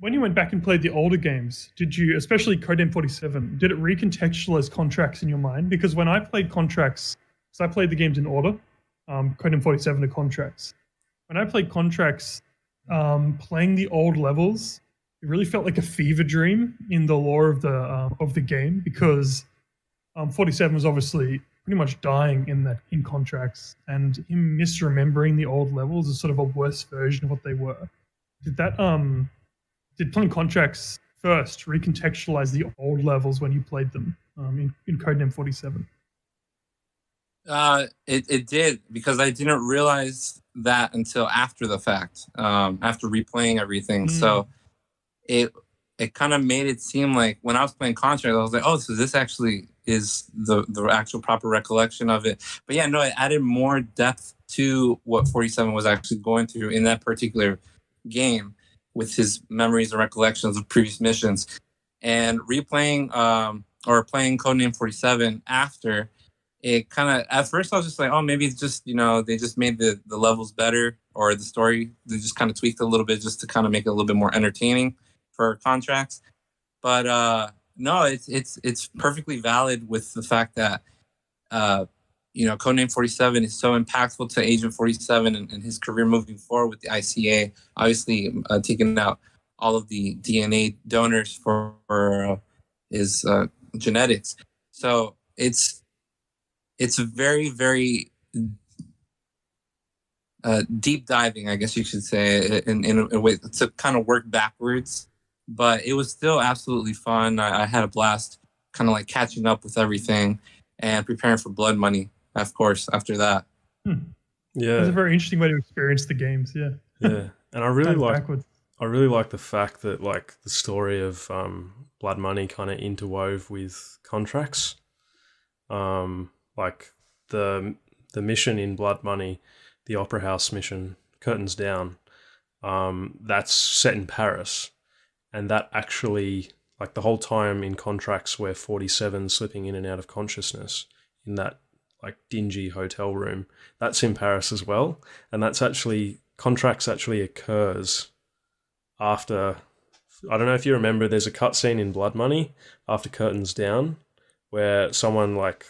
when you went back and played the older games, did you, especially Codename 47, did it recontextualize contracts in your mind? Because when I played contracts, so I played the games in order, Codename 47 to contracts. When I played contracts, playing the old levels, it really felt like a fever dream in the lore of the game, because 47 was obviously pretty much dying in contracts, and him misremembering the old levels is sort of a worse version of what they were. Did playing contracts first recontextualize the old levels when you played them in Codename 47? It did, because I didn't realize that until after the fact, after replaying everything. So it kind of made it seem like when I was playing contracts, I was like, oh, so this actually is the actual proper recollection of it. But yeah, no, it added more depth to what 47 was actually going through in that particular game, with his memories and recollections of previous missions. And replaying or playing Codename 47 after, it kind of, at first I was just like, oh, maybe it's just, they just made the levels better, or the story, they just kind of tweaked a little bit just to kind of make it a little bit more entertaining for contracts. But no, it's perfectly valid with the fact that Codename 47 is so impactful to Agent 47 and his career moving forward with the ICA, obviously taking out all of the DNA donors for his genetics. So it's very, very deep diving, I guess you should say, in a way to kind of work backwards. But it was still absolutely fun. I had a blast kind of like catching up with everything and preparing for Blood Money, of course, after that. Yeah. It's a very interesting way to experience the games, yeah. Yeah. And I really like the fact that like the story of Blood Money kind of interwove with contracts. Like the mission in Blood Money, the Opera House mission, Curtains Down, that's set in Paris. And that actually, like the whole time in contracts where 47 slipping in and out of consciousness in that like dingy hotel room, that's in Paris as well. And that's actually, contracts actually occurs after, I don't know if you remember, there's a cutscene in Blood Money after Curtains Down where someone like,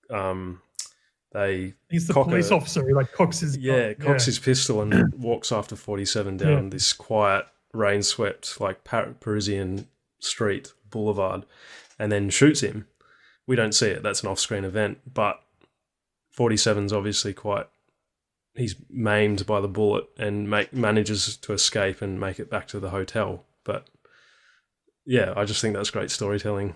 he's the police officer who like cocks his his pistol and walks after 47 down this quiet, rain-swept like Parisian street boulevard, and then shoots him. We don't see it. That's an off-screen event, but 47's obviously he's maimed by the bullet and manages to escape and make it back to the hotel. But yeah, I just think that's great storytelling.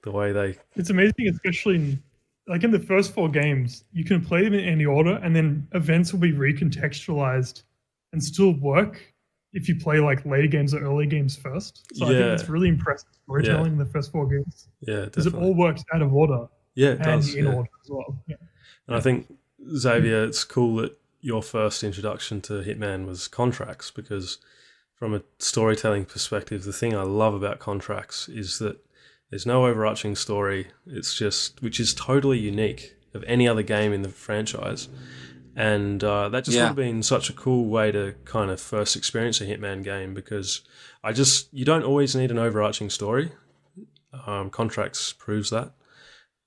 The way it's amazing, especially in the first 4 games, you can play them in any order, and then events will be recontextualized and still work if you play like later games or early games first. So I think it's really impressive storytelling in the first 4 games. Yeah, because it all works out of order. Yeah, it does. In order as well. Yeah. And I think, Xavier, it's cool that your first introduction to Hitman was contracts, because from a storytelling perspective, the thing I love about contracts is that there's no overarching story. It's just, which is totally unique of any other game in the franchise. And that just would have been such a cool way to kind of first experience a Hitman game, because you don't always need an overarching story. Contracts proves that.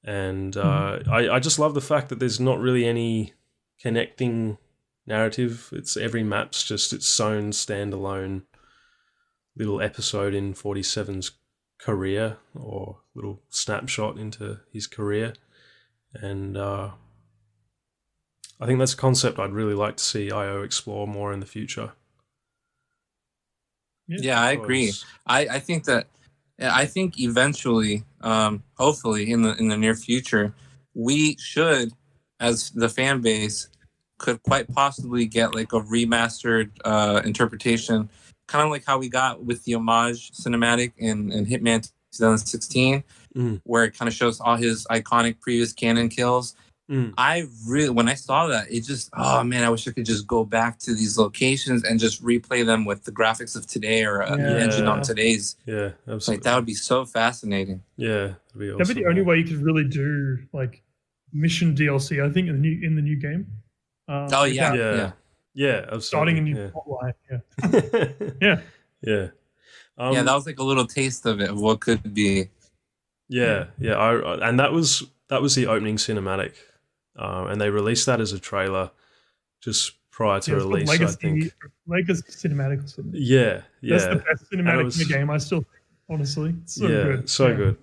And I just love the fact that there's not really any connecting narrative. It's every map's just its own standalone little episode in 47's career, or little snapshot into his career. And I think that's a concept I'd really like to see IO explore more in the future. Yeah, I agree. I think eventually, hopefully in the near future, we should, as the fan base, could quite possibly get like a remastered interpretation, kind of like how we got with the homage cinematic in Hitman 2016, where it kind of shows all his iconic previous canon kills. I really, when I saw that, it just, oh man, I wish I could just go back to these locations and just replay them with the graphics of today, or the engine on today's. Yeah, absolutely. Like that would be so fascabsolinating. Yeah, that'd be awesome. That'd be the only way you could really do like mission DLC, I think, in the new game. Yeah, absolutely. Starting a new plotline. Yeah. Yeah. Yeah, that was like a little taste of it, of what could be. Yeah. And that was the opening cinematic, and they released that as a trailer just prior to release. I think Legacy cinematic or something. Yeah. That's the best cinematic in the game. I still think, honestly, it's so good. So good.